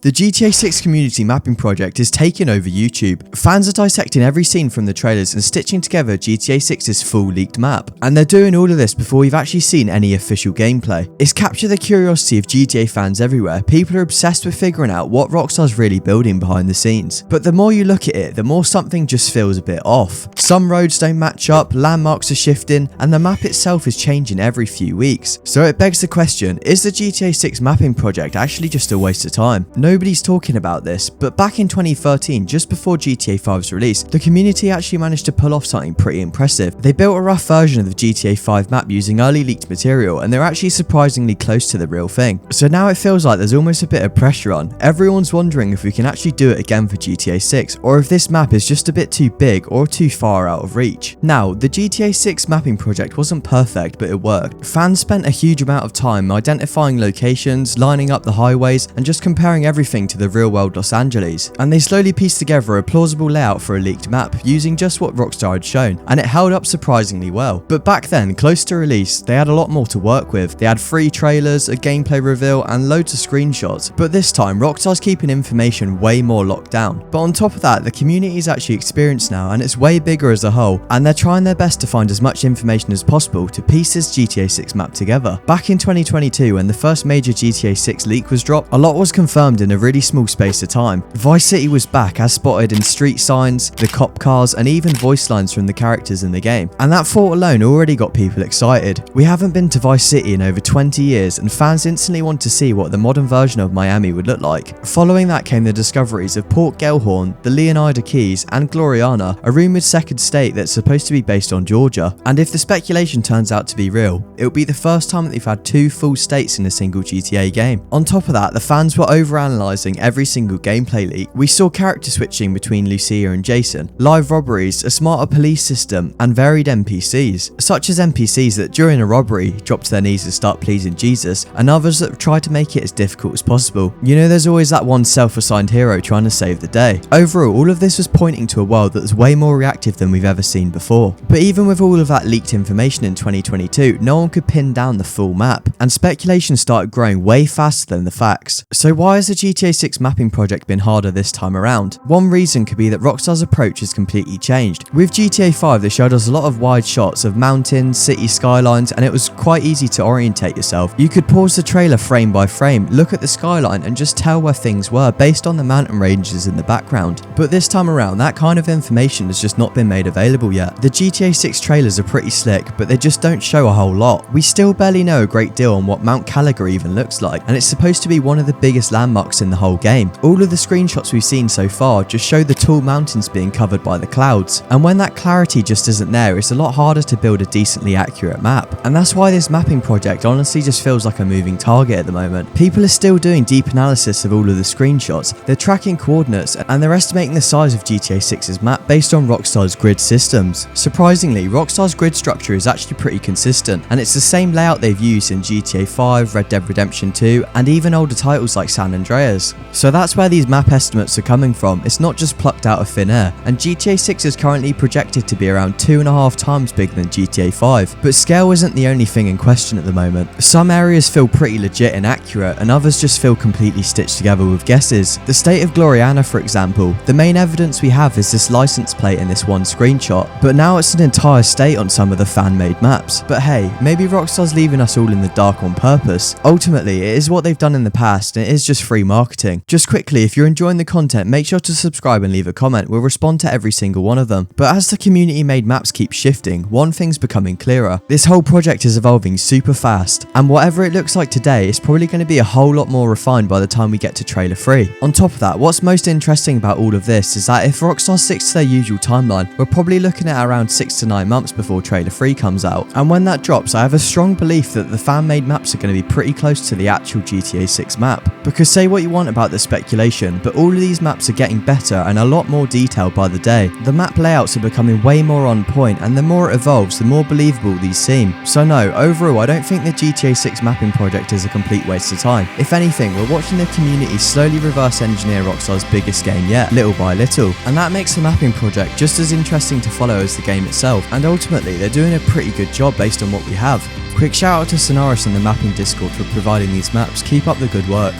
The GTA 6 community mapping project is taking over YouTube. Fans are dissecting every scene from the trailers and stitching together GTA 6's full leaked map. And they're doing all of this before we've actually seen any official gameplay. It's captured the curiosity of GTA fans everywhere. People are obsessed with figuring out what Rockstar's really building behind the scenes. But the more you look at it, the more something just feels a bit off. Some roads don't match up, landmarks are shifting, and the map itself is changing every few weeks. So it begs the question, is the GTA 6 mapping project actually just a waste of time? Nobody's talking about this, but back in 2013, just before GTA 5's release, the community actually managed to pull off something pretty impressive. They built a rough version of the GTA 5 map using early leaked material, and they're actually surprisingly close to the real thing. So now it feels like there's almost a bit of pressure on. Everyone's wondering if we can actually do it again for GTA 6, or if this map is just a bit too big or too far out of reach. Now, the GTA 6 mapping project wasn't perfect, but it worked. Fans spent a huge amount of time identifying locations, lining up the highways, and just comparing everything to the real world Los Angeles. And they slowly pieced together a plausible layout for a leaked map using just what Rockstar had shown, and it held up surprisingly well. But back then, close to release, they had a lot more to work with. They had 3 trailers, a gameplay reveal, and loads of screenshots. But this time, Rockstar's keeping information way more locked down. But on top of that, the community is actually experienced now, and it's way bigger as a whole, and they're trying their best to find as much information as possible to piece this GTA 6 map together. Back in 2022, when the first major GTA 6 leak was dropped, a lot was confirmed in a really small space of time. Vice City was back as spotted in street signs, the cop cars, and even voice lines from the characters in the game. And that thought alone already got people excited. We haven't been to Vice City in over 20 years, and fans instantly want to see what the modern version of Miami would look like. Following that came the discoveries of Port Gellhorn, the Leonida Keys, and Gloriana, a rumoured second state that's supposed to be based on Georgia. And if the speculation turns out to be real, it'll be the first time that they've had 2 full states in a single GTA game. On top of that, the fans were overanalyzing every single gameplay leak. We saw character switching between Lucia and Jason, live robberies, a smarter police system, and varied NPCs, such as NPCs that during a robbery drop to their knees and start pleasing Jesus, and others that try to make it as difficult as possible. You know, there's always that one self-assigned hero trying to save the day. Overall, all of this was pointing to a world that was way more reactive than we've ever seen before. But even with all of that leaked information in 2022, no one could pin down the full map, and speculation started growing way faster than the facts. So why has the GTA 6 mapping project been harder this time around? One reason could be that Rockstar's approach has completely changed. With GTA 5, they showed us a lot of wide shots of mountains, city skylines, and it was quite easy to orientate yourself. You could pause the trailer frame by frame, look at the skyline, and just tell where things were based on the mountain ranges in the background. But this time around, that kind of information has just not been made available yet. The GTA 6 trailers are pretty slick, but they just don't show a whole lot. We still barely know a great deal on what Mount Caligar even looks like, and it's supposed to be one of the biggest landmarks in the whole game. All of the screenshots we've seen so far just show the tall mountains being covered by the clouds, and when that clarity just isn't there, it's a lot harder to build a decently accurate map. And that's why this mapping project honestly just feels like a moving target at the moment. People are still doing deep analysis of all of the screenshots, they're tracking coordinates, and they're estimating the size of GTA 6's map based on Rockstar's grid systems. Surprisingly, Rockstar's grid structure is actually pretty consistent, and it's the same layout they've used in GTA 5, Red Dead Redemption 2, and even older titles like San Andreas. So that's where these map estimates are coming from. It's not just plucked out of thin air, and GTA 6 is currently projected to be around 2.5 times bigger than GTA 5. But scale isn't the only thing in question at the moment. Some areas feel pretty legit and accurate, and others just feel completely stitched together with guesses. The state of Gloriana, for example, the main evidence we have is this license plate in this one screenshot, but now it's an entire state on some of the fan-made maps. But hey, maybe Rockstar's leaving us all in the dark on purpose. Ultimately, it is what they've done in the past, and it is just free marketing. Just quickly, if you're enjoying the content, make sure to subscribe and leave a comment. We'll respond to every single one of them. But as the community-made maps keep shifting, one thing's becoming clearer. This whole project is evolving super fast, and whatever it looks like today, it's probably going to be a whole lot more refined by the time we get to trailer 3. On top of that, what's most interesting about all of this is that if Rockstar sticks to their usual timeline, we're probably looking at around 6 to 9 months before trailer 3 comes out. And when that drops, I have a strong belief that the fan-made maps are going to be pretty close to the actual GTA 6 map. Because say what you want about the speculation, but all of these maps are getting better and a lot more detailed by the day. The map layouts are becoming way more on point, and the more it evolves, the more believable these seem. So no, overall I don't think the GTA 6 mapping project is a complete waste of time. If anything, we're watching the community slowly reverse engineer Rockstar's biggest game yet, little by little. And that makes the mapping project just as interesting to follow as the game itself, and ultimately they're doing a pretty good job based on what we have. Quick shout out to Sonaris in the mapping Discord for providing these maps. Keep up the good work.